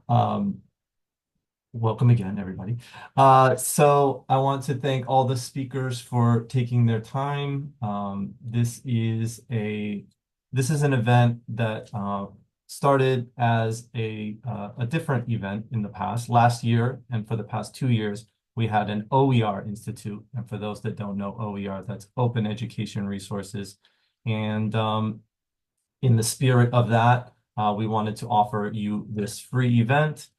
Um, Welcome again, everybody. So I want to thank all the speakers for taking their time. This is an event that started as a different event in the past. Last year, and for the past 2 years, we had an OER Institute. And for those that don't know OER, that's Open Education Resources. And in the spirit of that, we wanted to offer you this free event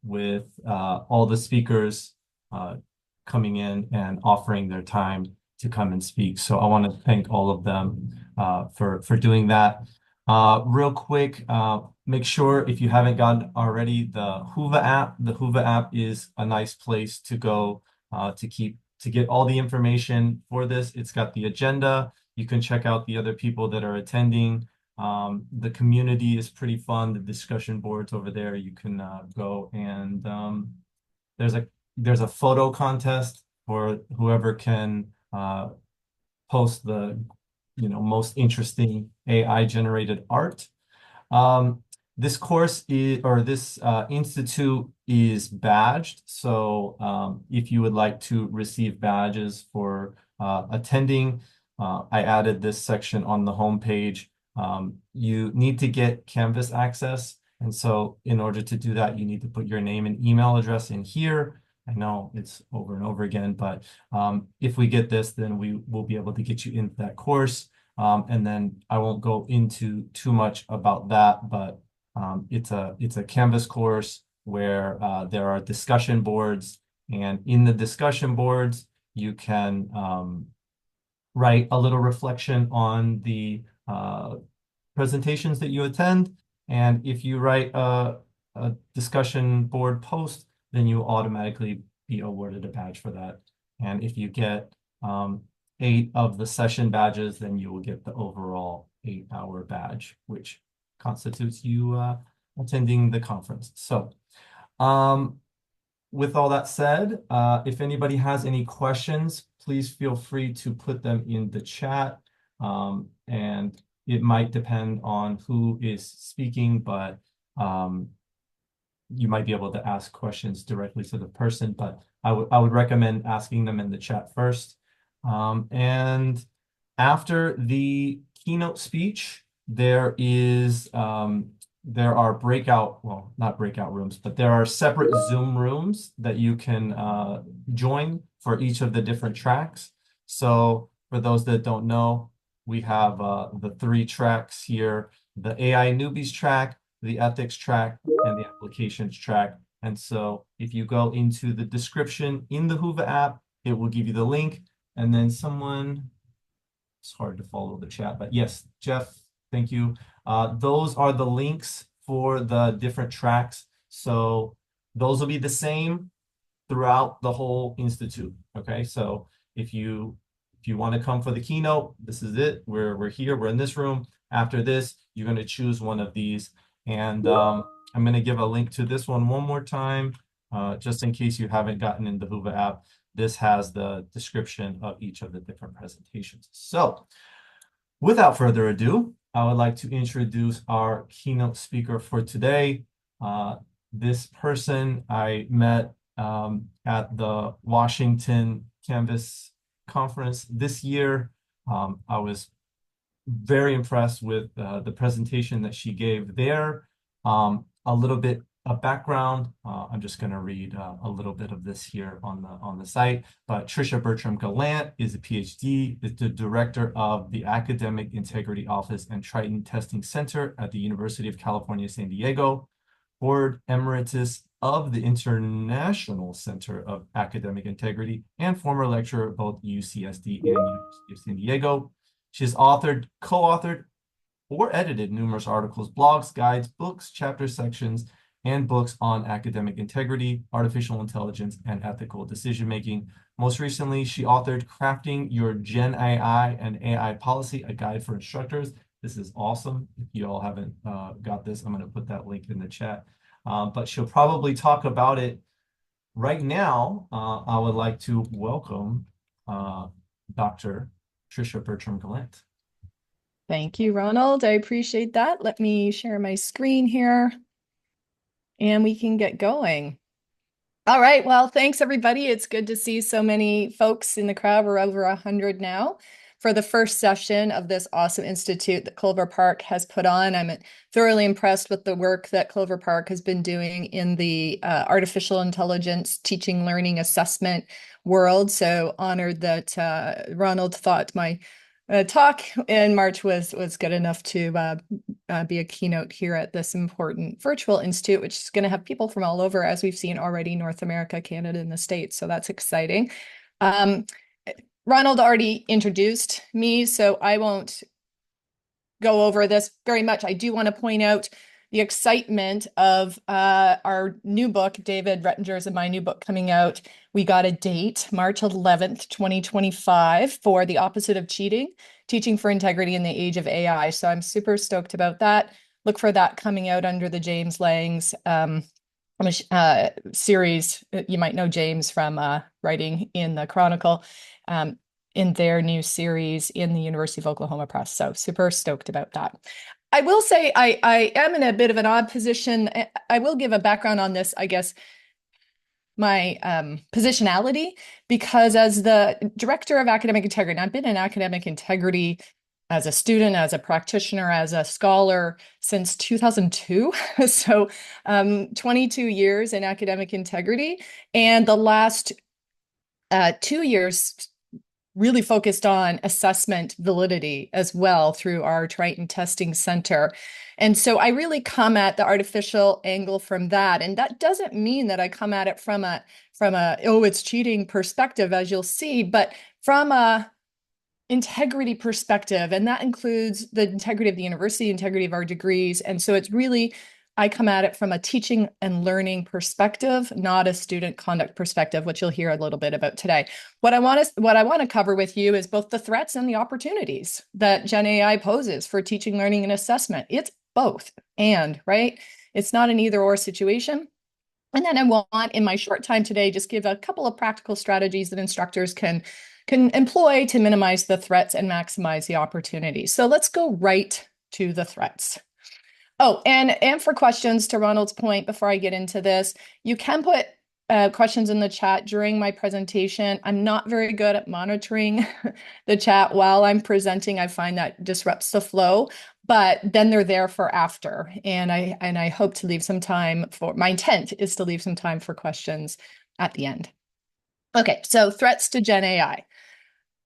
with all the speakers coming in and offering their time to come and speak. So I want to thank all of them for doing that. Real quick, make sure if you haven't gotten already the Whova app. The Whova app is a nice place to go to get all the information for this. It's got the agenda. You can check out the other people that are attending. The community is pretty fun. The discussion boards over there, you can go and there's a there's a photo contest for whoever can post the most interesting AI generated art. This course is, or this institute is badged. So if you would like to receive badges for attending, I added this section on the homepage. You need to get Canvas access. And so in order to do that, you need to put your name and email address in here. I know it's over and over again, but if we get this, then we will be able to get you into that course. And then I won't go into too much about that, but it's a Canvas course where there are discussion boards, and in the discussion boards, you can write a little reflection on the presentations that you attend. And if you write a discussion board post, then you automatically be awarded a badge for that. And if you get 8 of the session badges, then you will get the overall 8-hour badge, which constitutes you attending the conference. So with all that said, if anybody has any questions, please feel free to put them in the chat. And it might depend on who is speaking, but you might be able to ask questions directly to the person, but I would recommend asking them in the chat first. And after the keynote speech, there are not breakout rooms, but there are separate Zoom rooms that you can join for each of the different tracks. So for those that don't know, we have the 3 tracks here: the AI newbies track, the ethics track, and the applications track. And so if you go into the description in the Whova app, it will give you the link. And then it's hard to follow the chat, but yes, Jeff, thank you. Those are the links for the different tracks. So those will be the same throughout the whole institute. Okay, so if you want to come for the keynote, this is it. We're here, we're in this room. After this, you're going to choose one of these. And I'm going to give a link to this one more time, just in case you haven't gotten in the Whova app. This has the description of each of the different presentations. So without further ado, I would like to introduce our keynote speaker for today. This person I met at the Washington Canvas conference this year. I was very impressed with the presentation that she gave there. A little bit of background. I'm just going to read a little bit of this here on the site. But Tricia Bertram Gallant is a PhD, is the director of the Academic Integrity Office and Triton Testing Center at the University of California, San Diego, board emeritus of the International Center of Academic Integrity, and former lecturer at both UCSD and University of San Diego. She has authored, co-authored, or edited numerous articles, blogs, guides, books, chapter sections, and books on academic integrity, artificial intelligence, and ethical decision-making. Most recently, she authored Crafting Your GenAI and AI Policy, a guide for instructors. This is awesome. If you all haven't got this, I'm going to put that link in the chat. But she'll probably talk about it right now. I would like to welcome Dr. Tricia Bertram Gallant. Thank you, Ronald. I appreciate that. Let me share my screen here. and we can get going. All right. Well, thanks everybody. It's good to see so many folks in the crowd. We're over 100 now for the first session of this awesome institute that Clover Park has put on. I'm thoroughly impressed with the work that Clover Park has been doing in the artificial intelligence teaching, learning, assessment world. So honored that Ronald thought my talk in March was good enough to be a keynote here at this important virtual institute, which is going to have people from all over, as we've seen already, North America, Canada, and the States. So that's exciting. Um, Ronald already introduced me, so I won't go over this very much. I do want to point out the excitement of our new book, David Rettinger's and my new book coming out. We got a date, March 11th, 2025, for The Opposite of Cheating, Teaching for Integrity in the Age of AI. So I'm super stoked about that. Look for that coming out under the James Lang's series. You might know James from writing in the Chronicle. In their new series in the University of Oklahoma Press. So super stoked about that. I will say I am in a bit of an odd position. I will give a background on this, I guess, my positionality, because as the director of academic integrity, and I've been in academic integrity as a student, as a practitioner, as a scholar since 2002. So 22 years in academic integrity. And the last 2 years really focused on assessment validity as well through our Triton Testing Center. And so I really come at the artificial angle from that. And that doesn't mean that I come at it from a oh, it's cheating perspective, as you'll see, but from a integrity perspective. And that includes the integrity of the university, integrity of our degrees. And so it's really, I come at it from a teaching and learning perspective, not a student conduct perspective, which you'll hear a little bit about today. What I want to cover with you is both the threats and the opportunities that GenAI poses for teaching, learning, and assessment. It's both and, right? It's not an either or situation. And then I want, in my short time today, just give a couple of practical strategies that instructors can employ to minimize the threats and maximize the opportunities. So let's go right to the threats. Oh, and for questions, to Ronald's point, before I get into this, you can put questions in the chat during my presentation. I'm not very good at monitoring the chat while I'm presenting. I find that disrupts the flow, but then they're there for after. And I hope to leave some time for, my intent is to leave some time for questions at the end. Okay, so threats to Gen AI.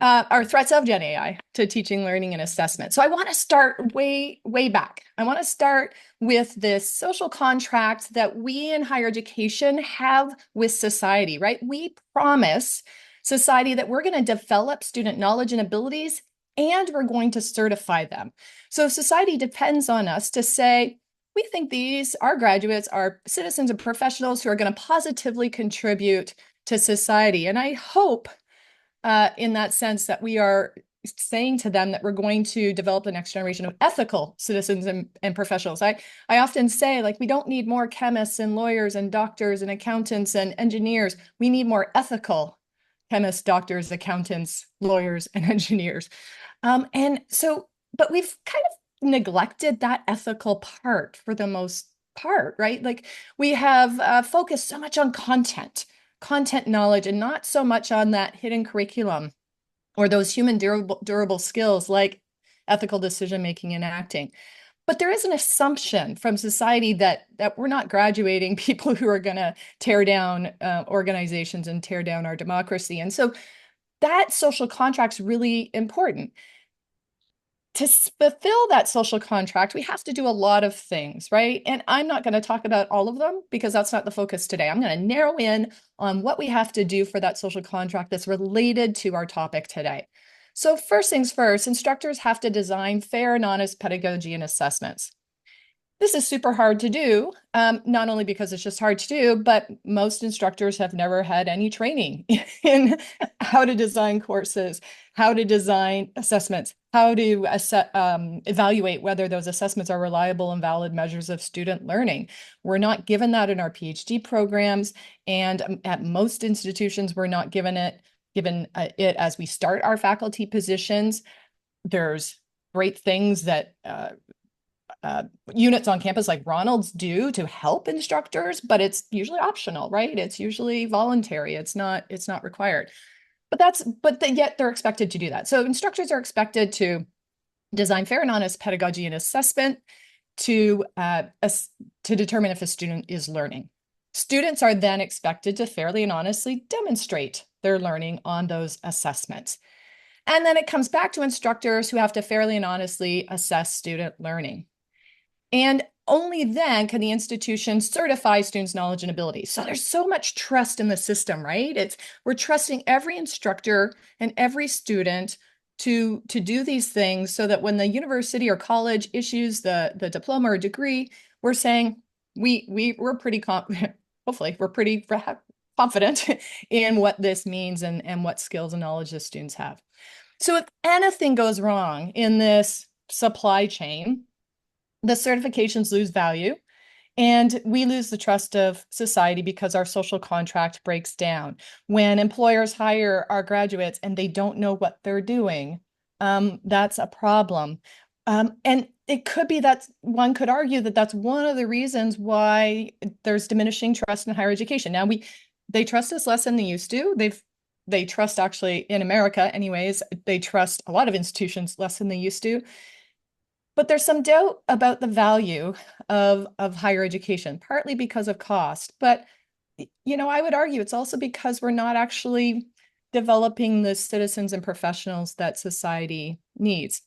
Are threats of Gen AI to teaching, learning, and assessment. So I want to start way back. I want to start with this social contract that we in higher education have with society, right? We promise society that we're going to develop student knowledge and abilities, and we're going to certify them. So society depends on us to say, we think our graduates are citizens and professionals who are going to positively contribute to society. And I hope in that sense that we are saying to them that we're going to develop the next generation of ethical citizens and professionals. I often say, like, we don't need more chemists and lawyers and doctors and accountants and engineers. We need more ethical chemists, doctors, accountants, lawyers, and engineers. And so, but we've kind of neglected that ethical part for the most part, right? Like, we have focused so much on content knowledge, and not so much on that hidden curriculum or those human durable skills like ethical decision making and acting. But there is an assumption from society that we're not graduating people who are going to tear down organizations and tear down our democracy. And so that social contract's really important. To fulfill that social contract, we have to do a lot of things, right? And I'm not going to talk about all of them because that's not the focus today. I'm going to narrow in on what we have to do for that social contract that's related to our topic today. So first things first, instructors have to design fair and honest pedagogy and assessments. This is super hard to do, not only because it's just hard to do, but most instructors have never had any training in how to design courses, how to design assessments, how to evaluate whether those assessments are reliable and valid measures of student learning. We're not given that in our PhD programs, and at most institutions, we're not given it as we start our faculty positions. There's great things that units on campus like Ronald's do to help instructors, but it's usually optional, right? It's usually voluntary. It's not required. Yet they're expected to do that. So instructors are expected to design fair and honest pedagogy and assessment to determine if a student is learning. Students are then expected to fairly and honestly demonstrate their learning on those assessments. And then it comes back to instructors who have to fairly and honestly assess student learning. And only then can the institution certify students' knowledge and ability. So there's so much trust in the system, right? We're trusting every instructor and every student to do these things so that when the university or college issues the diploma or degree, we're saying we're pretty hopefully we're pretty confident in what this means and what skills and knowledge the students have. So if anything goes wrong in this supply chain, the certifications lose value and we lose the trust of society because our social contract breaks down. When employers hire our graduates and they don't know what they're doing, that's a problem. And it could be that one could argue that that's one of the reasons why there's diminishing trust in higher education. Now they trust us less than they used to. They trust, actually, in America anyways, they trust a lot of institutions less than they used to. But there's some doubt about the value of higher education, partly because of cost. But, I would argue it's also because we're not actually developing the citizens and professionals that society needs.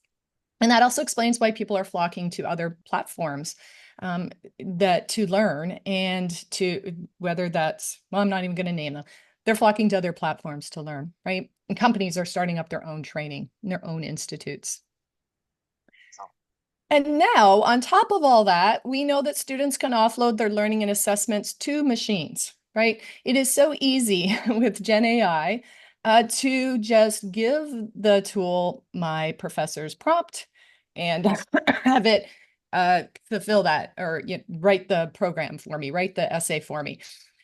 And that also explains why people are flocking to other platforms that to learn and to whether that's, well, I'm not even going to name them. They're flocking to other platforms to learn, right? And companies are starting up their own training, their own institutes. And now, on top of all that, we know that students can offload their learning and assessments to machines, right? It is so easy with GenAI to just give the tool my professor's prompt and have it fulfill that or write the program for me, write the essay for me.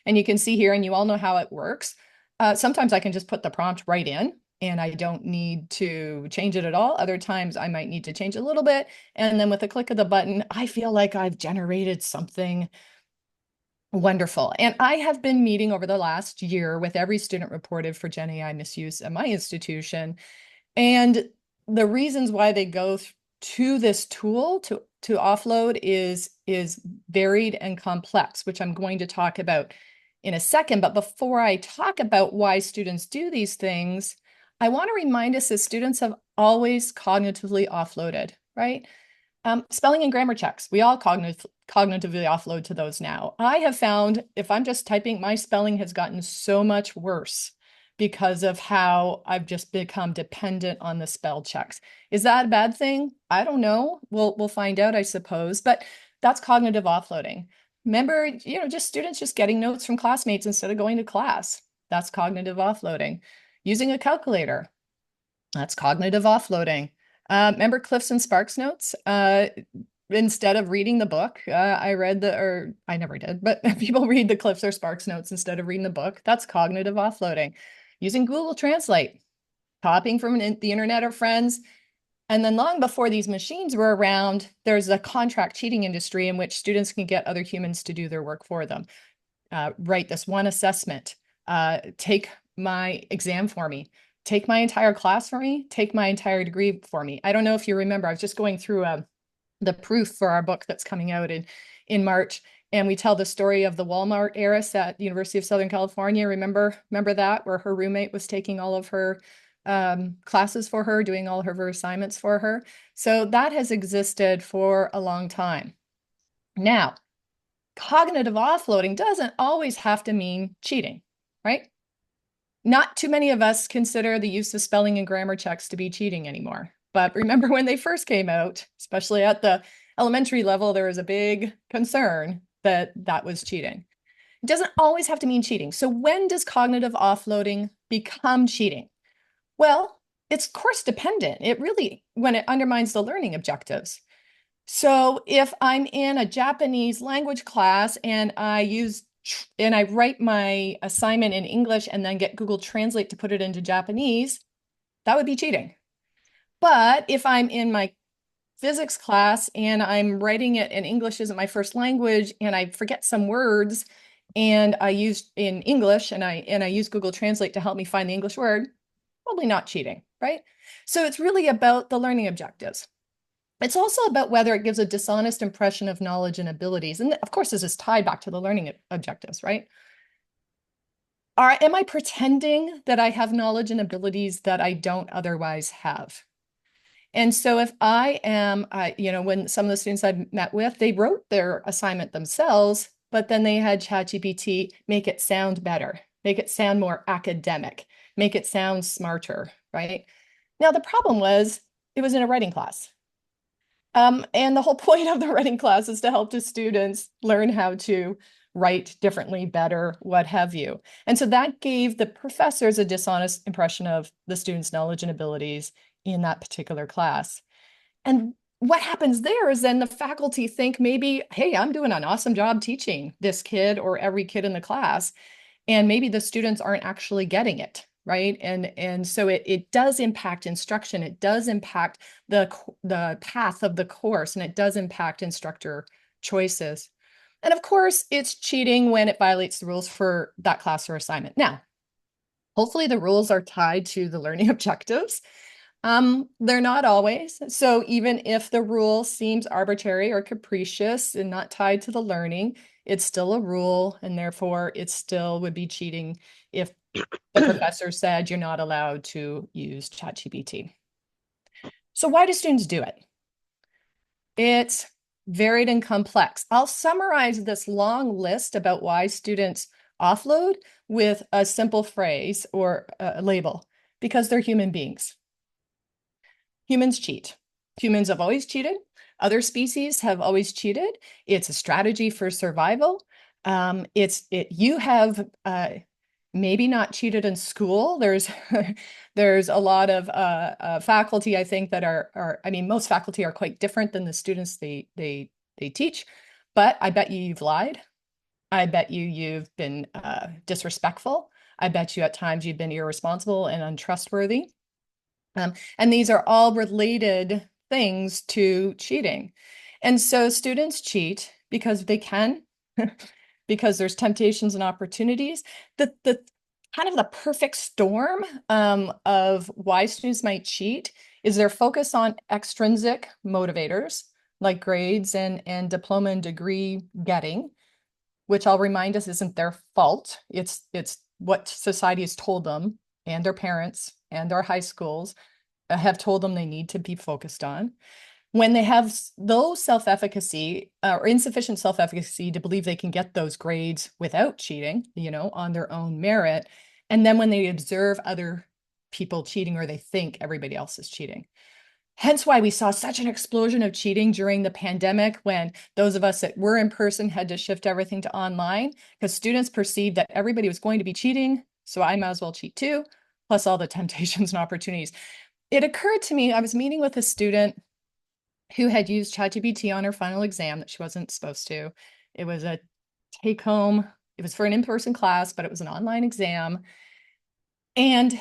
And you can see here, and you all know how it works. Sometimes I can just put the prompt right in and I don't need to change it at all. Other times I might need to change a little bit. And then with a click of the button, I feel like I've generated something wonderful. And I have been meeting over the last year with every student reported for GenAI misuse at my institution. And the reasons why they go to this tool to offload is varied and complex, which I'm going to talk about in a second. But before I talk about why students do these things, I want to remind us that students have always cognitively offloaded, right? Spelling and grammar checks, we all cognitively offload to those now. I have found if I'm just typing, my spelling has gotten so much worse because of how I've just become dependent on the spell checks. Is that a bad thing? I don't know. We'll find out, I suppose. But that's cognitive offloading. Remember, just students just getting notes from classmates instead of going to class. That's cognitive offloading. Using a calculator, that's cognitive offloading. Remember Cliffs and Sparks notes? Instead of reading the book, I never did, but people read the Cliffs or Sparks notes instead of reading the book. That's cognitive offloading. Using Google Translate, copying from the internet or friends. And then long before these machines were around, there's a contract cheating industry in which students can get other humans to do their work for them. Write this one assessment, take my exam for me, take my entire class for me, take my entire degree for me. I don't know if you remember, I was just going through the proof for our book that's coming out in March. And we tell the story of the Walmart heiress at the University of Southern California. Remember that, where her roommate was taking all of her classes for her, doing all of her assignments for her. So that has existed for a long time. Now, cognitive offloading doesn't always have to mean cheating, right? Not too many of us consider the use of spelling and grammar checks to be cheating anymore. But remember when they first came out, especially at the elementary level, there was a big concern that that was cheating. It doesn't always have to mean cheating. So when does cognitive offloading become cheating? Well, it's course dependent. When it undermines the learning objectives. So if I'm in a Japanese language class and I write my assignment in English and then get Google Translate to put it into Japanese, that would be cheating. But if I'm in my physics class and I'm writing it and English isn't my first language and I forget some words and I use in English and I use Google Translate to help me find the English word, probably not cheating, right? So it's really about the learning objectives. It's also about whether it gives a dishonest impression of knowledge and abilities. And of course, this is tied back to the learning objectives, right? Am I pretending that I have knowledge and abilities that I don't otherwise have? And so if I am, when some of the students I've met with, they wrote their assignment themselves, but then they had ChatGPT make it sound better, make it sound more academic, make it sound smarter, right? Now, the problem was it was in a writing class. And the whole point of the writing class is to help the students learn how to write differently, better, what have you. And so that gave the professors a dishonest impression of the students' knowledge and abilities in that particular class. And what happens there is then the faculty think maybe, hey, I'm doing an awesome job teaching this kid or every kid in the class, and maybe the students aren't actually getting it, right? And so it does impact instruction, it does impact the path of the course, and it does impact instructor choices. And of course, it's cheating when it violates the rules for that class or assignment. Now, hopefully the rules are tied to the learning objectives. They're not always. So even if the rule seems arbitrary or capricious and not tied to the learning, it's still a rule, and therefore it still would be cheating if the professor said you're not allowed to use ChatGPT. So why do students do it? It's varied and complex. I'll summarize this long list about why students offload with a simple phrase or a label, because they're human beings. Humans cheat. Humans have always cheated. Other species have always cheated. It's a strategy for survival. You have maybe not cheated in school. There's a lot of faculty, I think, that I mean, most faculty are quite different than the students they teach. But I bet you've lied. I bet you've been disrespectful. I bet you at times you've been irresponsible and untrustworthy. And these are all related things to cheating. And so students cheat because they can, because there's temptations and opportunities. The kind of the perfect storm of why students might cheat is their focus on extrinsic motivators like grades and diploma and degree getting, which I'll remind us isn't their fault. It's what society has told them and their parents and our high schools have told them they need to be focused on. When they have low self-efficacy or insufficient self-efficacy to believe they can get those grades without cheating, on their own merit. And then when they observe other people cheating or they think everybody else is cheating. Hence why we saw such an explosion of cheating during the pandemic when those of us that were in person had to shift everything to online because students perceived that everybody was going to be cheating. So I might as well cheat too, plus all the temptations and opportunities. It occurred to me, I was meeting with a student who had used ChatGPT on her final exam that she wasn't supposed to. It was a take home. It was for an in-person class, but it was an online exam. And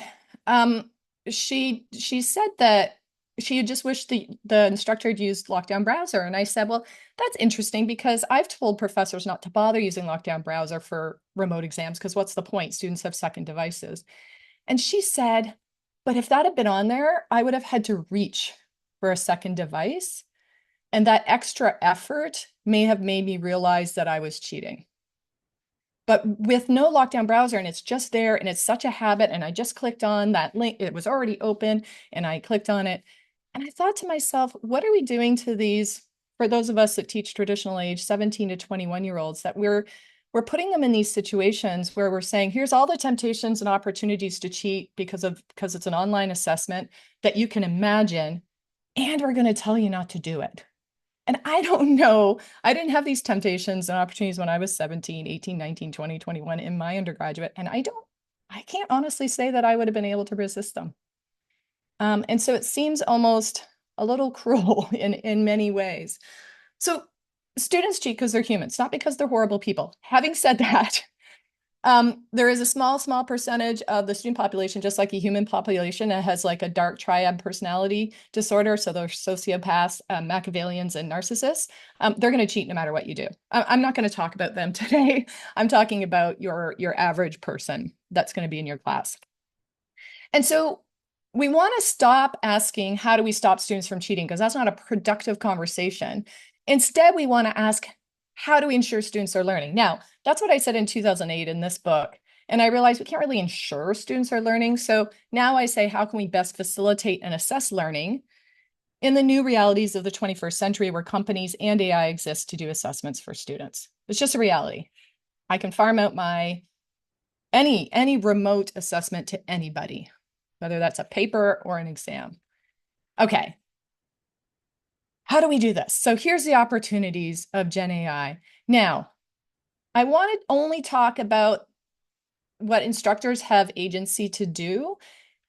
she said that she had just wished the instructor had used Lockdown Browser. And I said, well, that's interesting because I've told professors not to bother using Lockdown Browser for remote exams because what's the point? Students have second devices. And she said, but if that had been on there, I would have had to reach for a second device. And that extra effort may have made me realize that I was cheating. But with no Lockdown Browser and it's just there and it's such a habit and I just clicked on that link, it was already open and I clicked on it. And I thought to myself, what are we doing to these, for those of us that teach traditional age 17 to 21-year-olds, that we're putting them in these situations where we're saying, here's all the temptations and opportunities to cheat because it's an online assessment that you can imagine, and we're going to tell you not to do it. And I don't know, I didn't have these temptations and opportunities when I was 17, 18, 19, 20, 21 in my undergraduate. And I can't honestly say that I would have been able to resist them. And so it seems almost a little cruel in many ways. So students cheat because they're humans, not because they're horrible people. Having said that, There is a small percentage of the student population, just like a human population, that has like a dark triad personality disorder. So they're sociopaths, Machiavellians, and narcissists. They're going to cheat no matter what you do. I'm not going to talk about them today. I'm talking about your average person that's going to be in your class. And so we want to stop asking, how do we stop students from cheating? Because that's not a productive conversation. Instead, we want to ask, how do we ensure students are learning? Now, that's what I said in 2008 in this book. And I realized we can't really ensure students are learning. So now I say, how can we best facilitate and assess learning in the new realities of the 21st century where companies and AI exist to do assessments for students? It's just a reality. I can farm out my any remote assessment to anybody, whether that's a paper or an exam. Okay. How do we do this? So here's the opportunities of GenAI. Now, I want to only talk about what instructors have agency to do,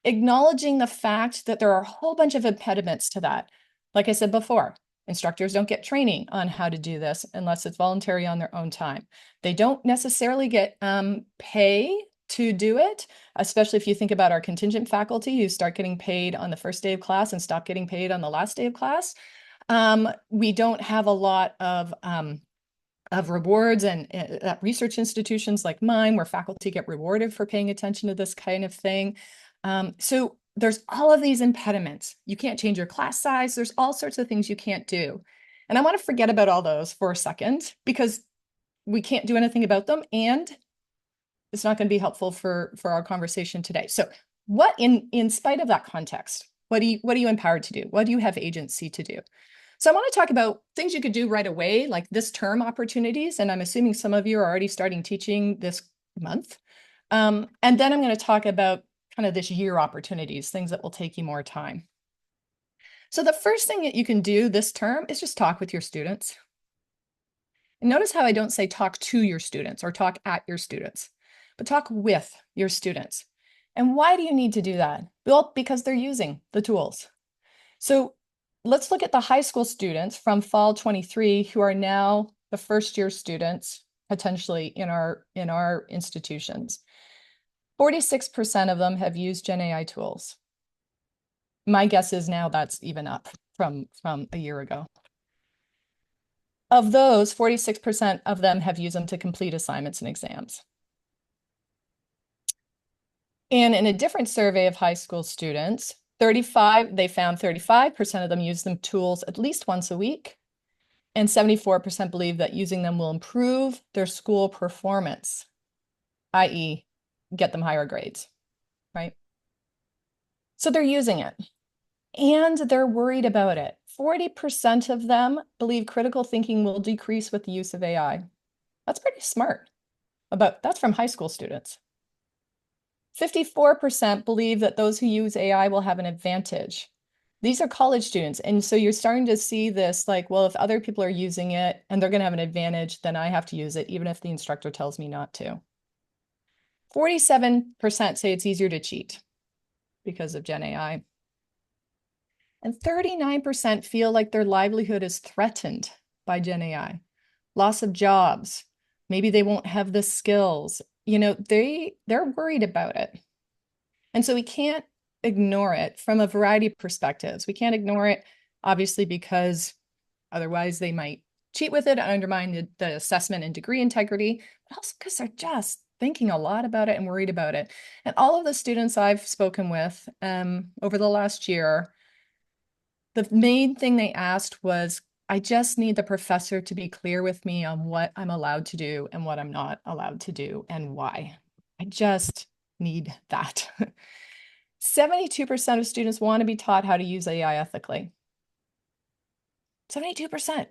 acknowledging the fact that there are a whole bunch of impediments to that. Like I said before, instructors don't get training on how to do this unless it's voluntary on their own time. They don't necessarily get pay to do it, especially if you think about our contingent faculty who start getting paid on the first day of class and stop getting paid on the last day of class. We don't have a lot of rewards and research institutions like mine where faculty get rewarded for paying attention to this kind of thing. So there's all of these impediments. You can't change your class size. There's all sorts of things you can't do. And I want to forget about all those for a second because we can't do anything about them. And it's not going to be helpful for our conversation today. So what in spite of that context, what are you empowered to do? What do you have agency to do? So I want to talk about things you could do right away, like this term opportunities. And I'm assuming some of you are already starting teaching this month. And then I'm going to talk about kind of this year opportunities, things that will take you more time. So the first thing that you can do this term is just talk with your students. And notice how I don't say talk to your students or talk at your students, but talk with your students. And why do you need to do that? Well, because they're using the tools. So let's look at the high school students from fall 23 who are now the first year students potentially in our institutions. 46% of them have used GenAI tools. My guess is now that's even up from a year ago. Of those, 46% of them have used them to complete assignments and exams. And in a different survey of high school students, they found 35% of them use them tools at least once a week, and 74% believe that using them will improve their school performance, i.e., get them higher grades, right? So they're using it, and they're worried about it. 40% of them believe critical thinking will decrease with the use of AI. That's pretty smart. That's from high school students. 54% believe that those who use AI will have an advantage. These are college students. And so you're starting to see this like, well, if other people are using it and they're going to have an advantage, then I have to use it, even if the instructor tells me not to. 47% say it's easier to cheat because of GenAI. And 39% feel like their livelihood is threatened by GenAI. Loss of jobs. Maybe they won't have the skills. They're worried about it. And so we can't ignore it from a variety of perspectives. We can't ignore it, obviously, because otherwise they might cheat with it and undermine the assessment and degree integrity, but also because they're just thinking a lot about it and worried about it. And all of the students I've spoken with over the last year, the main thing they asked was, I just need the professor to be clear with me on what I'm allowed to do and what I'm not allowed to do and why. I just need that. 72% of students want to be taught how to use AI ethically. 72%.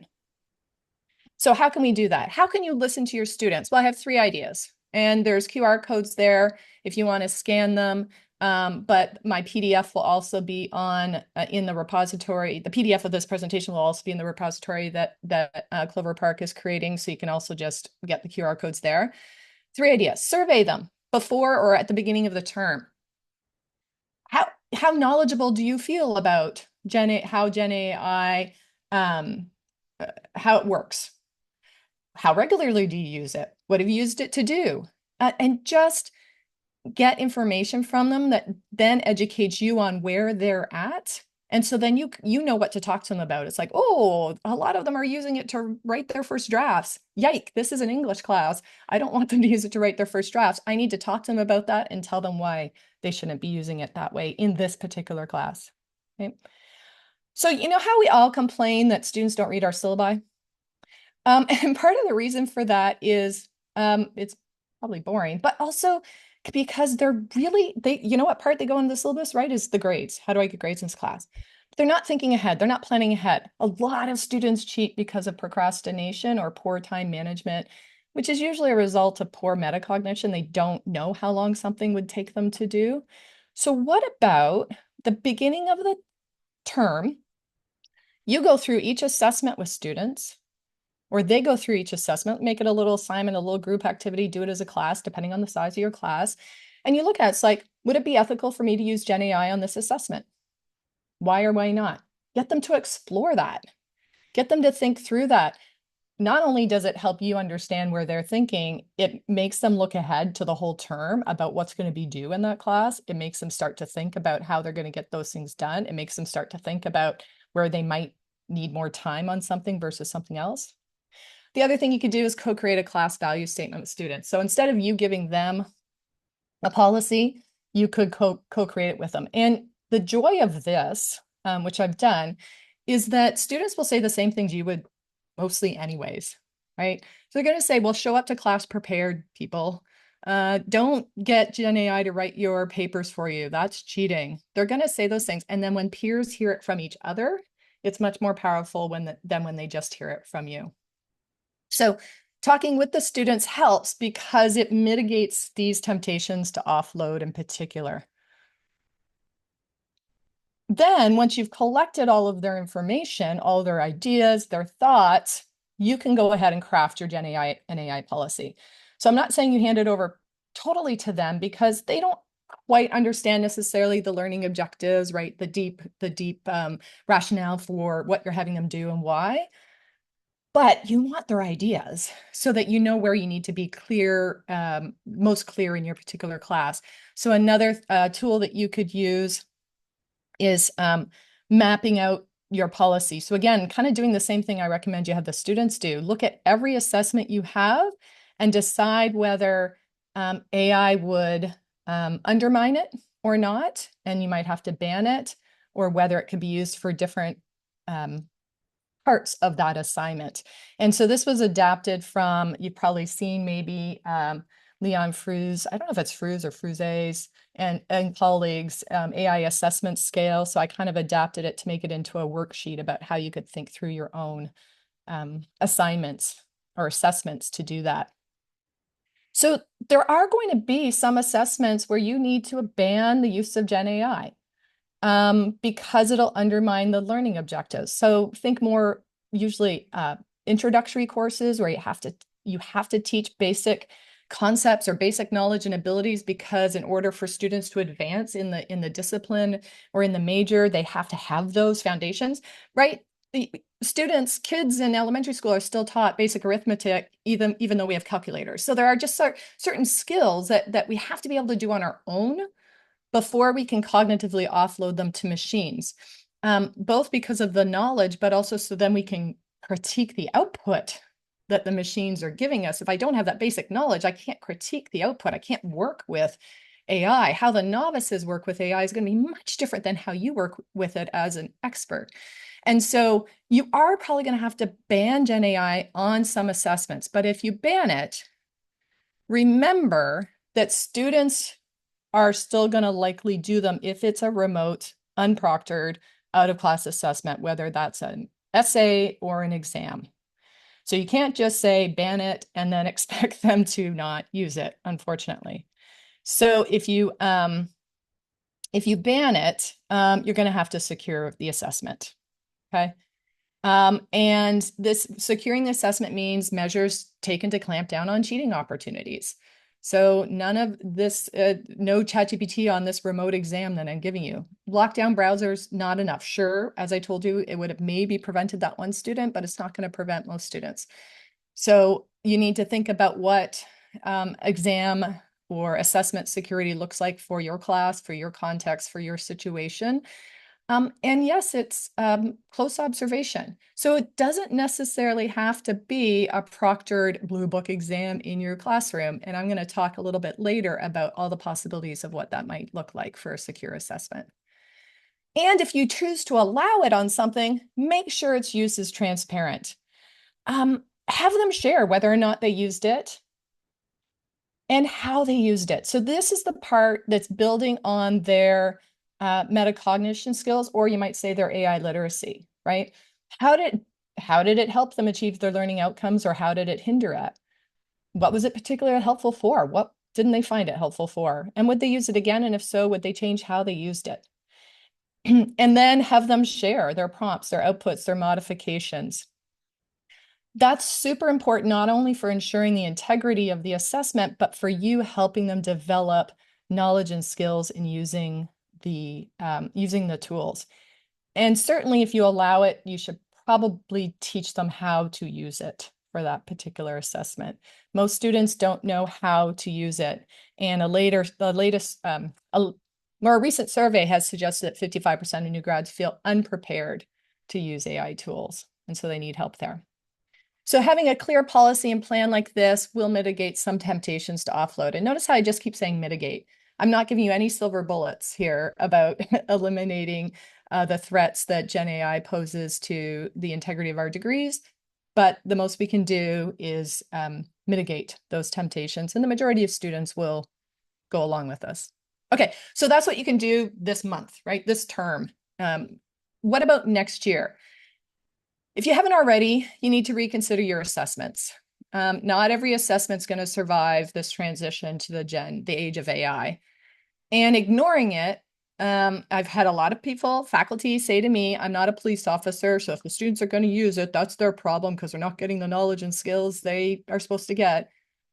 So how can we do that? How can you listen to your students? Well, I have 3 ideas, and there's QR codes there if you want to scan them. But my PDF will also be in the repository. The PDF of this presentation will also be in the repository that Clover Park is creating. So you can also just get the QR codes there. 3 ideas. Survey them before or at the beginning of the term. How knowledgeable do you feel about how GenAI, how it works? How regularly do you use it? What have you used it to do? and just get information from them that then educates you on where they're at. And so then you know what to talk to them about. It's like, oh, a lot of them are using it to write their first drafts. Yike, this is an English class. I don't want them to use it to write their first drafts. I need to talk to them about that and tell them why they shouldn't be using it that way in this particular class. Okay. So you know how we all complain that students don't read our syllabi? And part of the reason for that is it's probably boring, but also because you know what part they go in the syllabus, right? Is the grades. How do I get grades in this class? But they're not thinking ahead. They're not planning ahead. A lot of students cheat because of procrastination or poor time management, which is usually a result of poor metacognition. They don't know how long something would take them to do. So what about the beginning of the term? You go through each assessment with students, or they go through each assessment, make it a little assignment, a little group activity, do it as a class, depending on the size of your class. And you look at it, it's like, would it be ethical for me to use GenAI on this assessment? Why or why not? Get them to explore that. Get them to think through that. Not only does it help you understand where they're thinking, it makes them look ahead to the whole term about what's going to be due in that class. It makes them start to think about how they're going to get those things done. It makes them start to think about where they might need more time on something versus something else. The other thing you could do is co-create a class value statement with students. So instead of you giving them a policy, you could co-create it with them. And the joy of this, which I've done, is that students will say the same things you would mostly anyways, right? So they're going to say, well, show up to class prepared, people. Don't get GenAI to write your papers for you. That's cheating. They're going to say those things. And then when peers hear it from each other, it's much more powerful than when they just hear it from you. So talking with the students helps because it mitigates these temptations to offload in particular. Then once you've collected all of their information, all their ideas, their thoughts, you can go ahead and craft your GenAI and AI policy. So I'm not saying you hand it over totally to them because they don't quite understand necessarily the learning objectives, right? The deep rationale for what you're having them do and why. But you want their ideas so that you know where you need to be clear, most clear in your particular class. So another tool that you could use is mapping out your policy. So again, kind of doing the same thing I recommend you have the students do. Look at every assessment you have and decide whether AI would undermine it or not, and you might have to ban it, or whether it could be used for different parts of that assignment. And so this was adapted from, you've probably seen maybe Leon Fru's, I don't know if it's Fru's or Fruze's and colleagues AI assessment scale. So I kind of adapted it to make it into a worksheet about how you could think through your own assignments or assessments to do that. So there are going to be some assessments where you need to ban the use of Gen AI. Because it'll undermine the learning objectives. So think more usually introductory courses where you have to teach basic concepts or basic knowledge and abilities, because in order for students to advance in the discipline or in the major, they have to have those foundations, right? The students, kids in elementary school are still taught basic arithmetic, even though we have calculators. So there are just certain skills that we have to be able to do on our own before we can cognitively offload them to machines, both because of the knowledge, but also so then we can critique the output that the machines are giving us. If I don't have that basic knowledge, I can't critique the output. I can't work with AI. How the novices work with AI is going to be much different than how you work with it as an expert. And so you are probably going to have to ban Gen AI on some assessments. But if you ban it, remember that students are still going to likely do them if it's a remote, unproctored, out of class assessment, whether that's an essay or an exam. So you can't just say ban it and then expect them to not use it, unfortunately. So if you ban it, you're going to have to secure the assessment. Okay. And this securing the assessment means measures taken to clamp down on cheating opportunities. So none of this, no ChatGPT on this remote exam that I'm giving you. Lockdown browsers, not enough. Sure, as I told you, it would have maybe prevented that one student, but it's not going to prevent most students. So you need to think about what exam or assessment security looks like for your class, for your context, for your situation. And yes, it's close observation. So it doesn't necessarily have to be a proctored blue book exam in your classroom. And I'm going to talk a little bit later about all the possibilities of what that might look like for a secure assessment. And if you choose to allow it on something, make sure its use is transparent. Have them share whether or not they used it and how they used it. So this is the part that's building on their metacognition skills, or you might say their AI literacy, right? How did it help them achieve their learning outcomes, or how did it hinder it? What was it particularly helpful for? What didn't they find it helpful for? And would they use it again? And if so, would they change how they used it? And then have them share their prompts, their outputs, their modifications. That's super important, not only for ensuring the integrity of the assessment, but for you helping them develop knowledge and skills in using the tools. And certainly if you allow it, you should probably teach them how to use it for that particular assessment. Most students don't know how to use it. And a more recent survey has suggested that 55% of new grads feel unprepared to use AI tools. And so they need help there. So having a clear policy and plan like this will mitigate some temptations to offload. And notice how I just keep saying mitigate. I'm not giving you any silver bullets here about eliminating the threats that GenAI poses to the integrity of our degrees, but the most we can do is mitigate those temptations, and the majority of students will go along with us. Okay, so that's what you can do this month, right? This term. What about next year? If you haven't already, you need to reconsider your assessments. Not every assessment is going to survive this transition to the age of AI. And ignoring it, I've had a lot of people, faculty say to me, I'm not a police officer, so if the students are going to use it, that's their problem because they're not getting the knowledge and skills they are supposed to get.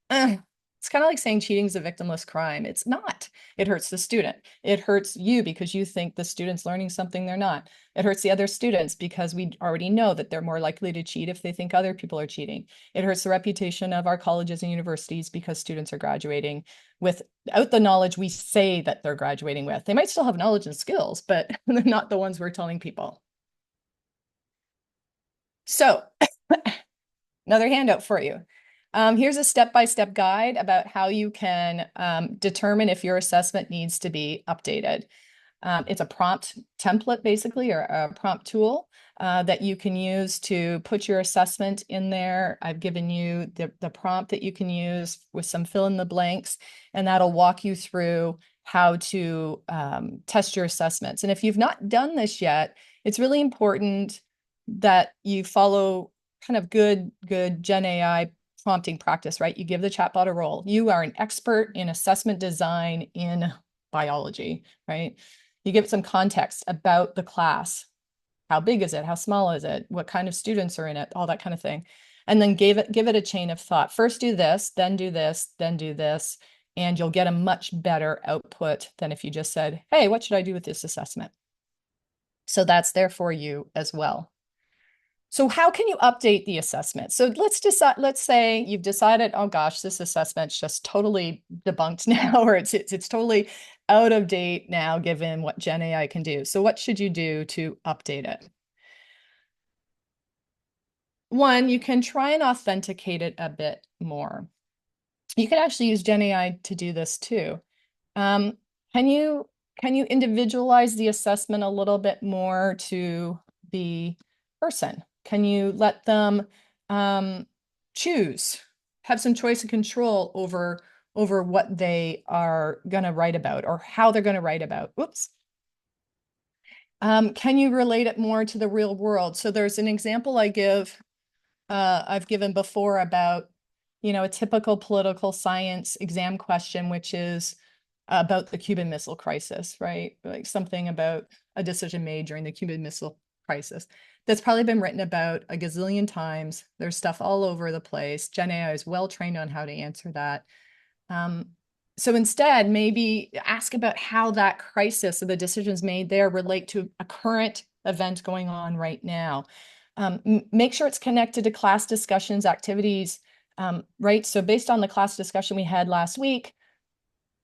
It's kind of like saying cheating is a victimless crime. It's not. It hurts the student. It hurts you because you think the student's learning something they're not. It hurts the other students because we already know that they're more likely to cheat if they think other people are cheating. It hurts the reputation of our colleges and universities because students are graduating without the knowledge we say that they're graduating with. They might still have knowledge and skills, but they're not the ones we're telling people. So another handout for you. Here's a step-by-step guide about how you can determine if your assessment needs to be updated. It's a prompt template, basically, or a prompt tool that you can use to put your assessment in there. I've given you the prompt that you can use with some fill in the blanks, and that'll walk you through how to test your assessments. And if you've not done this yet, it's really important that you follow kind of good Gen AI prompting practice, right? You give the chatbot a role. You are an expert in assessment design in biology, right? You give it some context about the class. How big is it? How small is it? What kind of students are in it? All that kind of thing. And then give it a chain of thought. First do this, then do this, then do this, and you'll get a much better output than if you just said, hey, what should I do with this assessment? So that's there for you as well. So how can you update the assessment? So let's say you've decided, oh gosh, this assessment's just totally debunked now, or it's totally out of date now, given what Gen AI can do. So what should you do to update it? One, you can try and authenticate it a bit more. You can actually use Gen AI to do this too. Um, can you individualize the assessment a little bit more to the person? Can you let them choose, have some choice and control over what they are going to write about or how they're going to write about? Whoops. Can you relate it more to the real world? So there's an example I've given before about, a typical political science exam question, which is about the Cuban Missile Crisis, right? Like something about a decision made during the Cuban Missile Crisis. That's probably been written about a gazillion times. There's stuff all over the place. Gen AI is well trained on how to answer that. So instead, maybe ask about how that crisis or the decisions made there relate to a current event going on right now. Make sure it's connected to class discussions, activities, right? So based on the class discussion we had last week,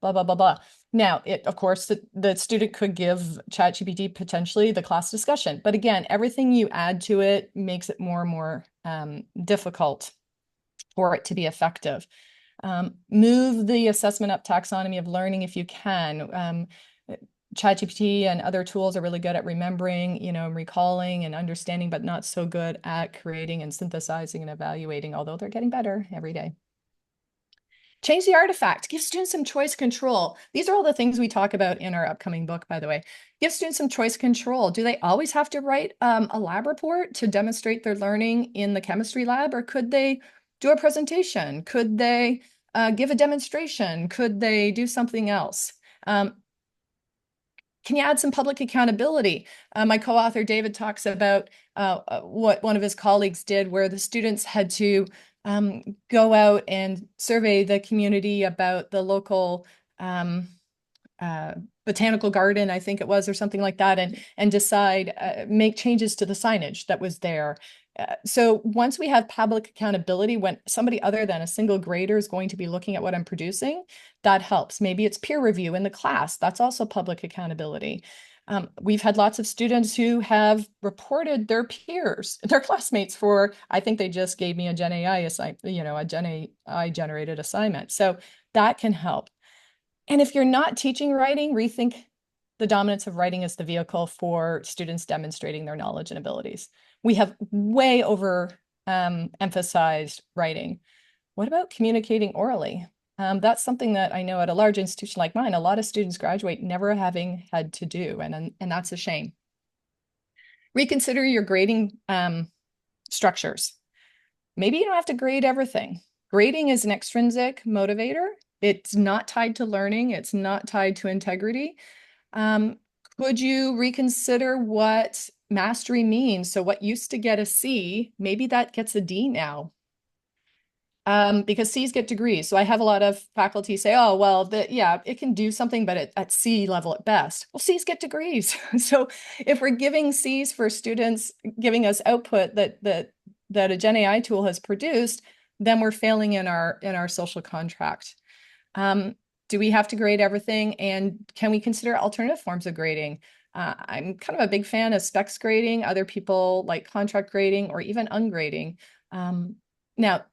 blah, blah, blah, blah. Now, of course, the student could give ChatGPT potentially the class discussion. But again, everything you add to it makes it more and more difficult for it to be effective. Move the assessment up taxonomy of learning if you can. ChatGPT and other tools are really good at remembering, recalling and understanding, but not so good at creating and synthesizing and evaluating, although they're getting better every day. Change the artifact. Give students some choice control. These are all the things we talk about in our upcoming book, by the way. Give students some choice control. Do they always have to write a lab report to demonstrate their learning in the chemistry lab, or could they do a presentation? Could they give a demonstration? Could they do something else? Can you add some public accountability? My co-author David talks about what one of his colleagues did, where the students had to go out and survey the community about the local botanical garden, I think it was, or something like that, and decide, make changes to the signage that was there. So once we have public accountability, when somebody other than a single grader is going to be looking at what I'm producing, that helps. Maybe it's peer review in the class. That's also public accountability. We've had lots of students who have reported their peers, their classmates for, I think they just gave me a GenAI assignment, a GenAI generated assignment. So that can help. And if you're not teaching writing, rethink the dominance of writing as the vehicle for students demonstrating their knowledge and abilities. We have way over emphasized writing. What about communicating orally? That's something that I know at a large institution like mine, a lot of students graduate never having had to do, and that's a shame. Reconsider your grading structures. Maybe you don't have to grade everything. Grading is an extrinsic motivator. It's not tied to learning. It's not tied to integrity. Could you reconsider what mastery means? So what used to get a C, maybe that gets a D now. Because C's get degrees. So I have a lot of faculty say, oh, well, yeah, it can do something, but at C level at best. Well, C's get degrees. So if we're giving C's for students, giving us output that a Gen AI tool has produced, then we're failing in our social contract. Do we have to grade everything? And can we consider alternative forms of grading? I'm kind of a big fan of specs grading. Other people like contract grading or even ungrading. Now,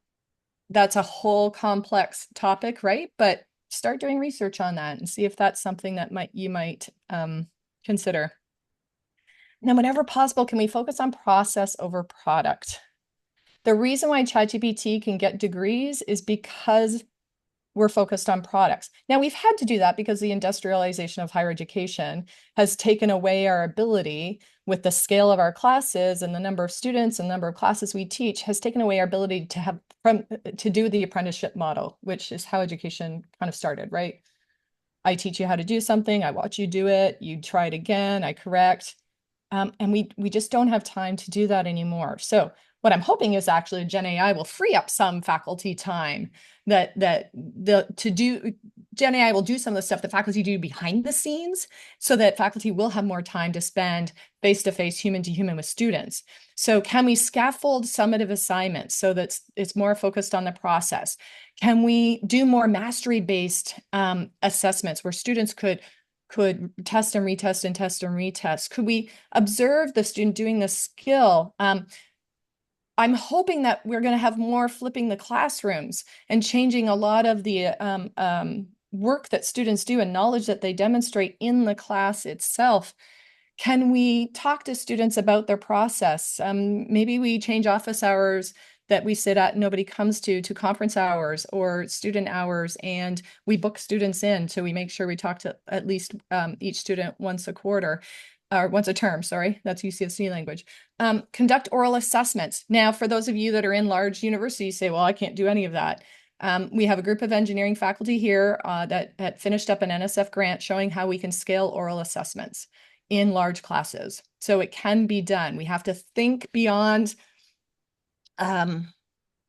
that's a whole complex topic, right? But start doing research on that and see if that's something that you might consider. Now, whenever possible, can we focus on process over product? The reason why ChatGPT can get degrees is because we're focused on products. Now, we've had to do that because the industrialization of higher education has taken away our ability, with the scale of our classes and the number of students and the number of classes we teach, has taken away our ability to do the apprenticeship model, which is how education kind of started, right? I teach you how to do something, I watch you do it, you try it again, I correct. And we just don't have time to do that anymore. So what I'm hoping is actually Gen AI will free up some faculty time Gen AI will do some of the stuff that faculty do behind the scenes, so that faculty will have more time to spend face-to-face, human-to-human with students. So can we scaffold summative assignments so that it's more focused on the process? Can we do more mastery-based assessments where students could test and retest and test and retest? Could we observe the student doing the skill? I'm hoping that we're going to have more flipping the classrooms and changing a lot of the work that students do and knowledge that they demonstrate in the class itself. Can we talk to students about their process? Maybe we change office hours that we sit at, nobody comes to conference hours or student hours, and we book students in. So we make sure we talk to at least each student once a quarter. Or once a term, sorry, that's UCSC language. Conduct oral assessments. Now, for those of you that are in large universities, say, well, I can't do any of that. We have a group of engineering faculty here that finished up an NSF grant showing how we can scale oral assessments in large classes. So it can be done. We have to think beyond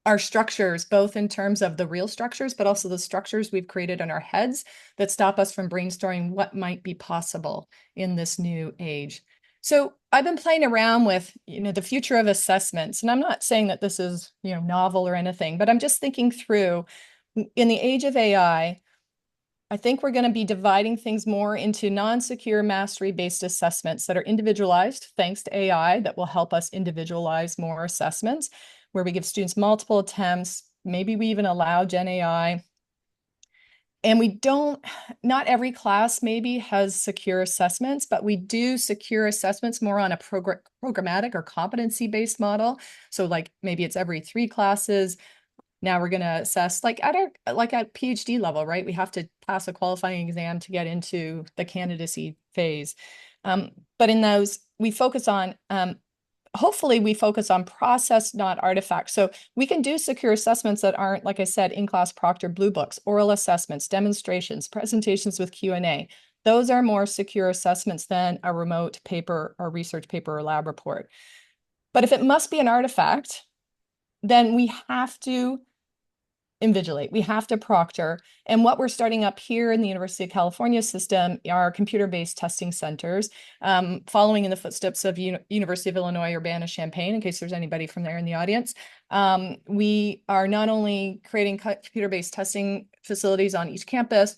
our structures, both in terms of the real structures, but also the structures we've created in our heads that stop us from brainstorming what might be possible in this new age. So I've been playing around with, the future of assessments, and I'm not saying that this is, novel or anything, but I'm just thinking through in the age of AI, I think we're going to be dividing things more into non-secure mastery-based assessments that are individualized, thanks to AI, that will help us individualize more assessments, where we give students multiple attempts. Maybe we even allow GenAI. And not every class maybe has secure assessments, but we do secure assessments more on a programmatic or competency-based model. So like maybe it's every 3 classes. Now we're going to assess like at PhD level, right? We have to pass a qualifying exam to get into the candidacy phase. But in those, hopefully we focus on process, not artifact. So we can do secure assessments that aren't, like I said, in-class proctored blue books, oral assessments, demonstrations, presentations with Q&A. Those are more secure assessments than a remote paper or research paper or lab report. But if it must be an artifact, then we have to invigilate. We have to proctor. And what we're starting up here in the University of California system are computer-based testing centers, following in the footsteps of University of Illinois Urbana-Champaign, in case there's anybody from there in the audience. We are not only creating computer-based testing facilities on each campus,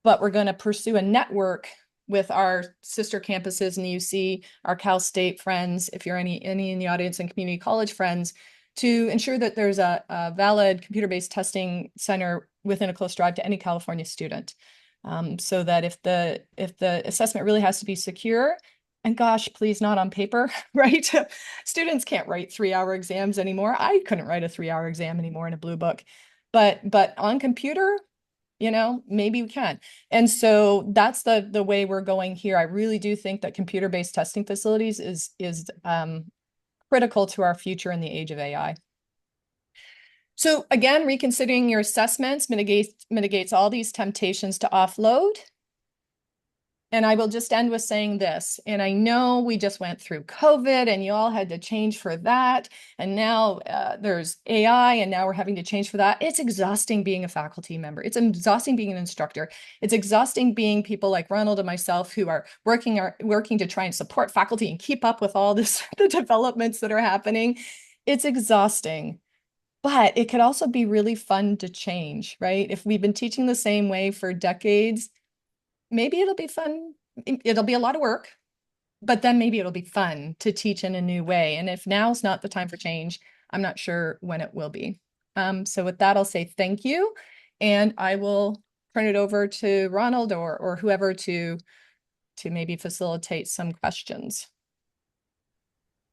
but we're going to pursue a network with our sister campuses in the UC, our Cal State friends, if you're any in the audience, and community college friends, to ensure that there's a valid computer-based testing center within a close drive to any California student. So that if the assessment really has to be secure, and gosh, please not on paper, right? Students can't write 3-hour exams anymore. I couldn't write a 3-hour exam anymore in a blue book, but on computer, maybe we can. And so that's the way we're going here. I really do think that computer-based testing facilities is critical to our future in the age of AI. So again, reconsidering your assessments mitigates all these temptations to offload. And I will just end with saying this, and I know we just went through COVID and you all had to change for that. And now there's AI and now we're having to change for that. It's exhausting being a faculty member. It's exhausting being an instructor. It's exhausting being people like Ronald and myself who are working to try and support faculty and keep up with all the developments that are happening. It's exhausting, but it could also be really fun to change, right? If we've been teaching the same way for decades, maybe it'll be fun. It'll be a lot of work, but then maybe it'll be fun to teach in a new way. And if now's not the time for change, I'm not sure when it will be. So with that, I'll say thank you. And I will turn it over to Ronald or whoever to maybe facilitate some questions.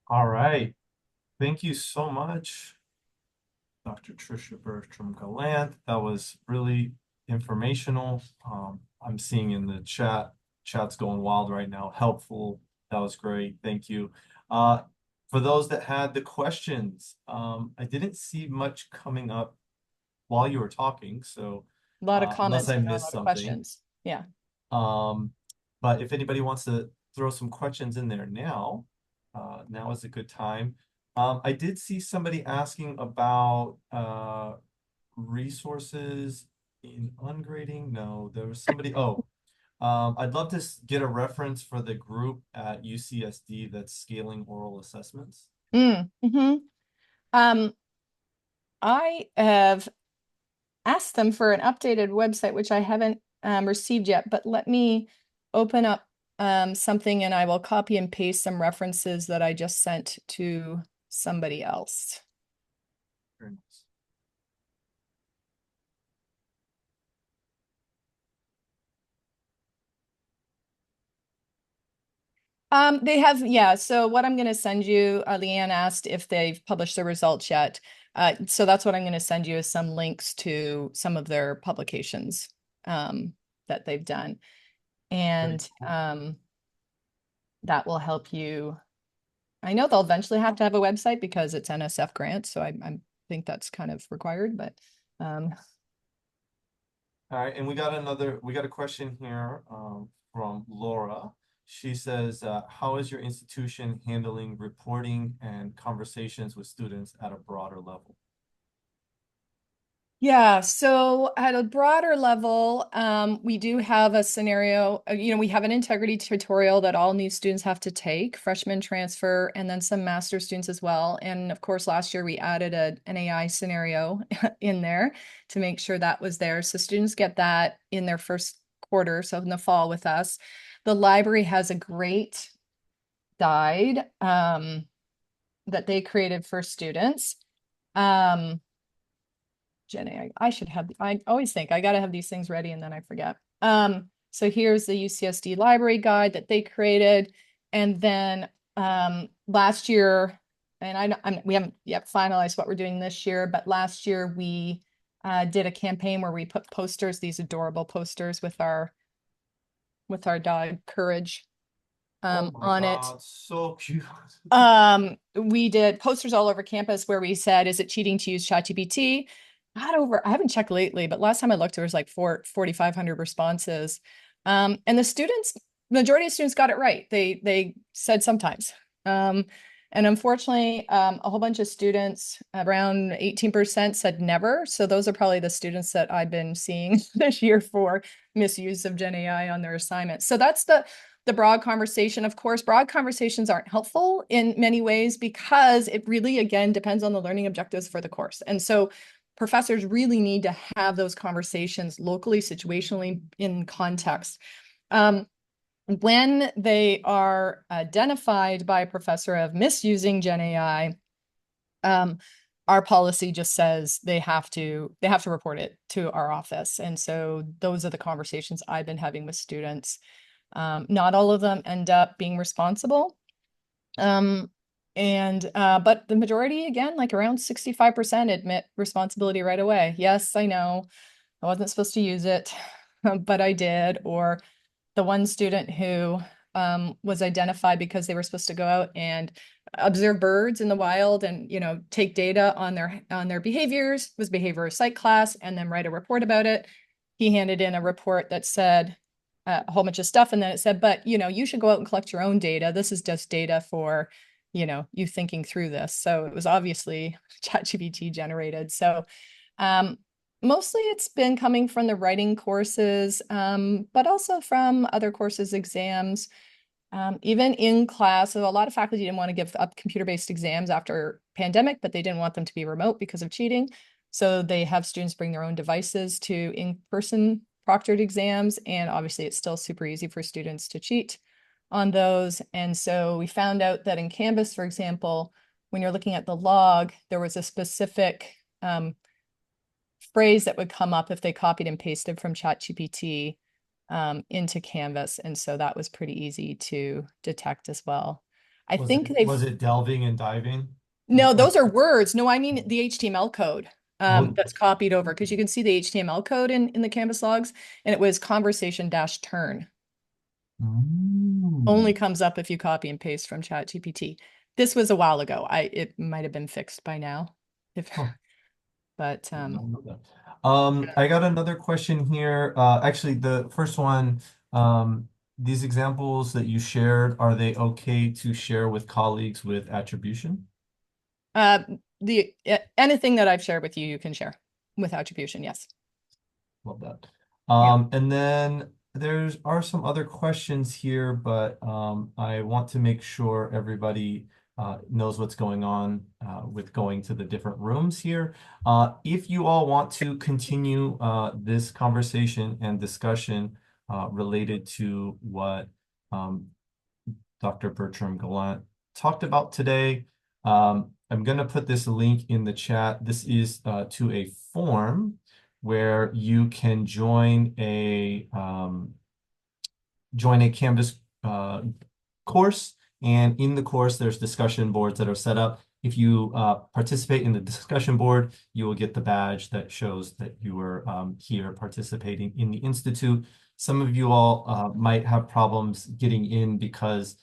All right. Thank you so much, Dr. Tricia Bertram Gallant. That was really informational. I'm seeing in the chat's going wild right now. Helpful. That was great. Thank you. For those that had the questions, I didn't see much coming up while you were talking, so A lot of unless comments, I but not a missed lot of something. questions. Yeah. But if anybody wants to throw some questions in there now is a good time. I did see somebody asking about resources in ungrading. No, there was somebody. I'd love to get a reference for the group at UCSD that's scaling oral assessments. I have asked them for an updated website, which I haven't received yet, but let me open up something and I will copy and paste some references that I just sent to somebody else. Very nice. They have, yeah. So what I'm going to send you, Leanne asked if they've published the results yet. So that's what I'm going to send you is some links to some of their publications that they've done. And that will help you. I know they'll eventually have to have a website because it's NSF grants. So I think that's kind of required, but. All right. And we got a question here from Laura. She says, how is your institution handling reporting and conversations with students at a broader level? Yeah, so at a broader level, we do have a scenario, we have an integrity tutorial that all new students have to take, freshmen transfer, and then some master students as well. And of course, last year we added an AI scenario in there to make sure that was there. So students get that in their first quarter, so in the fall with us. The library has a great guide that they created for students. Um, GenAI. I should have, I always think I got to have these things ready and then I forget. So here's the UCSD library guide that they created. And then last year, and we haven't yet finalized what we're doing this year, but last year we did a campaign where we put posters, these adorable posters with our dog Courage Oh my on it. God, so cute. We did posters all over campus where we said, is it cheating to use ChatGPT? Not over, I haven't checked lately, but last time I looked, there was like 4,500 responses. And the students, majority of students got it right. They said sometimes. And unfortunately, a whole bunch of students, around 18% said never. So those are probably the students that I've been seeing this year for misuse of Gen AI on their assignments. So that's the broad conversation. Of course, broad conversations aren't helpful in many ways because it really, again, depends on the learning objectives for the course. And so professors really need to have those conversations locally, situationally, in context. When they are identified by a professor of misusing Gen AI, our policy just says they have to report it to our office. And so those are the conversations I've been having with students. Not all of them end up being responsible. But the majority, again, like around 65% admit responsibility right away. Yes, I know I wasn't supposed to use it, but I did. Or the one student who was identified because they were supposed to go out and observe birds in the wild and take data on their behaviors, was behavior psych class, and then write a report about it. He handed in a report that said a whole bunch of stuff, and then it said, but you should go out and collect your own data. This is just data for you thinking through this. So it was obviously ChatGPT generated. So mostly it's been coming from the writing courses, but also from other courses, exams, even in class. So a lot of faculty didn't want to give up computer-based exams after pandemic, but they didn't want them to be remote because of cheating. So they have students bring their own devices to in-person proctored exams. And obviously it's still super easy for students to cheat on those. And so we found out that in Canvas, for example, when you're looking at the log, there was a specific phrase that would come up if they copied and pasted from ChatGPT into Canvas. And so that was pretty easy to detect as well. I Was think it they've, was it delving and diving? no, those are words. No, I mean the HTML code Oh, that's copied over because you can see the HTML code in the Canvas logs, and it was conversation dash turn. Only mm. comes up if you copy and paste from ChatGPT. This was a while ago. It might have been fixed by now. If Huh. but Did not know that. yeah. I got another question here. Actually, the first one, these examples that you shared, are they okay to share with colleagues with attribution? Uh, the anything that I've shared with you, you can share with attribution. Yes. Love that. Yeah. And then there's are some other questions here, but I want to make sure everybody knows what's going on with going to the different rooms here. If you all want to continue this conversation and discussion related to what um, Dr. Bertram Gallant talked about today, I'm going to put this link in the chat. This is to a form where you can join a Canvas course, and in the course there's discussion boards that are set up. If you participate in the discussion board, you will get the badge that shows that you were here participating in the Institute. Some of you all might have problems getting in because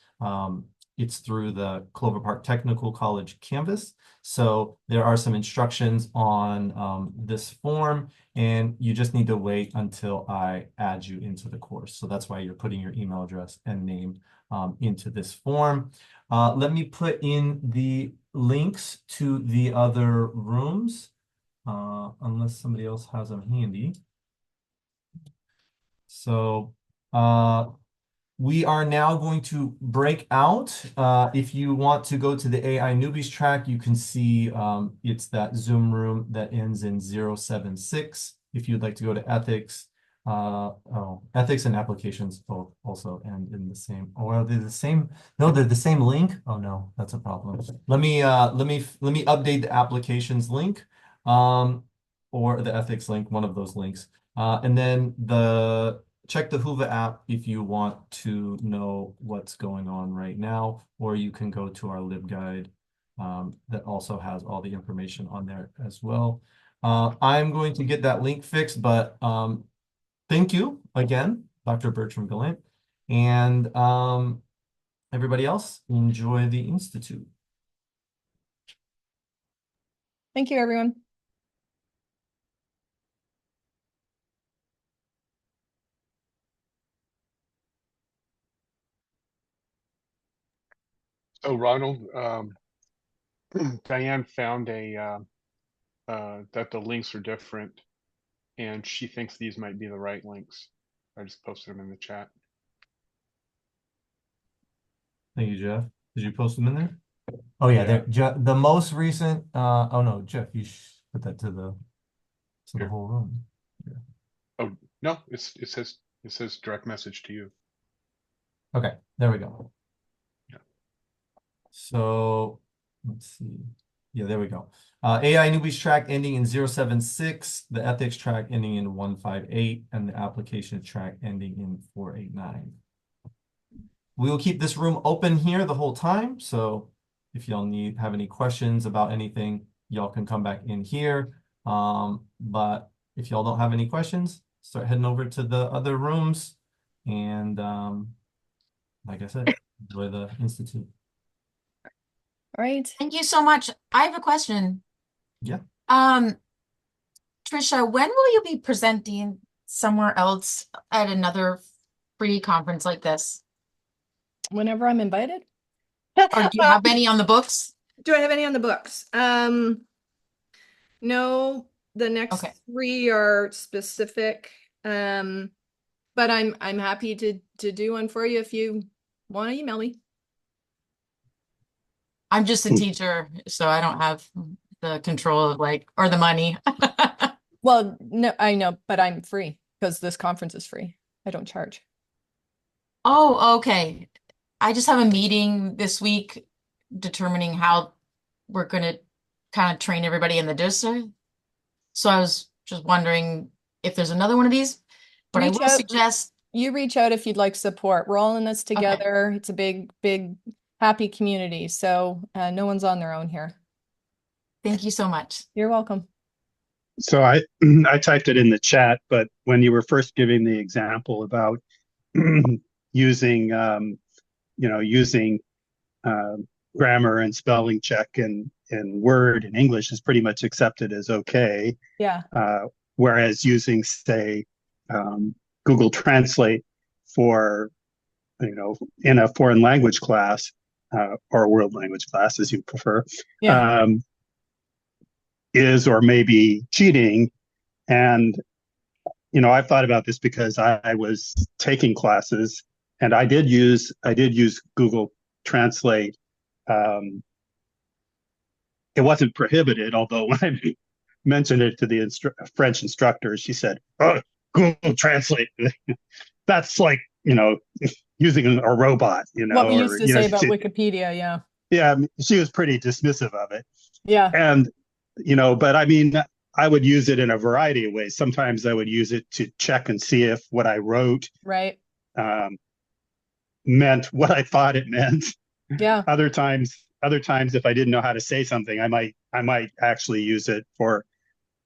it's through the Clover Park Technical College Canvas. So there are some instructions on this form, and you just need to wait until I add you into the course. So that's why you're putting your email address and name into this form. Let me put in the links to the other rooms. unless somebody else has them handy. So we are now going to break out. If you want to go to the AI newbies track, you can see it's that Zoom room that ends in 076. If you'd like to go to ethics, ethics and applications both also end in the same. Oh, are they the same? No, they're the same link. Oh no, that's a problem. Let me update the applications link, or the ethics link, one of those links. And then check the Whova app if you want to know what's going on right now, or you can go to our LibGuide that also has all the information on there as well. I'm going to get that link fixed, but thank you again, Dr. Bertram Gallant, and everybody else, enjoy the Institute. Thank you, everyone. So Ronald, Diane found that the links are different, and she thinks these might be the right links. I just posted them in the chat. Thank you, Jeff. Did you post them in there? Oh yeah, Yeah. the most recent. Oh no, Jeff, you should put that to the Here. whole room. Yeah. Oh no, it says direct message to you. Okay, there we go. Yeah. So let's see. Yeah, there we go. AI newbies track ending in 076, the ethics track ending in 158, and the application track ending in 489. We will keep this room open here the whole time. So if y'all have any questions about anything, y'all can come back in here. But if y'all don't have any questions, start heading over to the other rooms. And like I said, enjoy the Institute. All right. Thank you so much. I have a question. Yeah. Tricia, when will you be presenting somewhere else at another free conference like this? Whenever I'm invited. Or do you have any on the books? Do I have any on the books? No, the next three are specific. But I'm happy to do one for you if you want to email me. I'm just a teacher, so I don't have the control of or the money. Well, no, I know, but I'm free because this conference is free. I don't charge. Oh, okay. I just have a meeting this week determining how we're going to kind of train everybody in the district. So I was just wondering if there's another one of these, but I will suggest you reach out if you'd like support. We're all in this together. Okay. It's a big, big, happy community. So no one's on their own here. Thank you so much. You're welcome. So I typed it in the chat, but when you were first giving the example about using using grammar and spelling check in Word and English is pretty much accepted as okay. Yeah. Whereas using, say, Google Translate for, in a foreign language class or a world language class, as you prefer, is or maybe cheating. And, I've thought about this because I was taking classes and I did use Google Translate. It wasn't prohibited, although when I mentioned it to the French instructor, she said, "Oh, Google Translate, that's like, using a robot, What we used to say about Wikipedia, yeah. Yeah, she was pretty dismissive of it. Yeah. And, but I mean, I would use it in a variety of ways. Sometimes I would use it to check and see if what I wrote meant what I thought it meant. Yeah. Other times, if I didn't know how to say something, I might actually use it for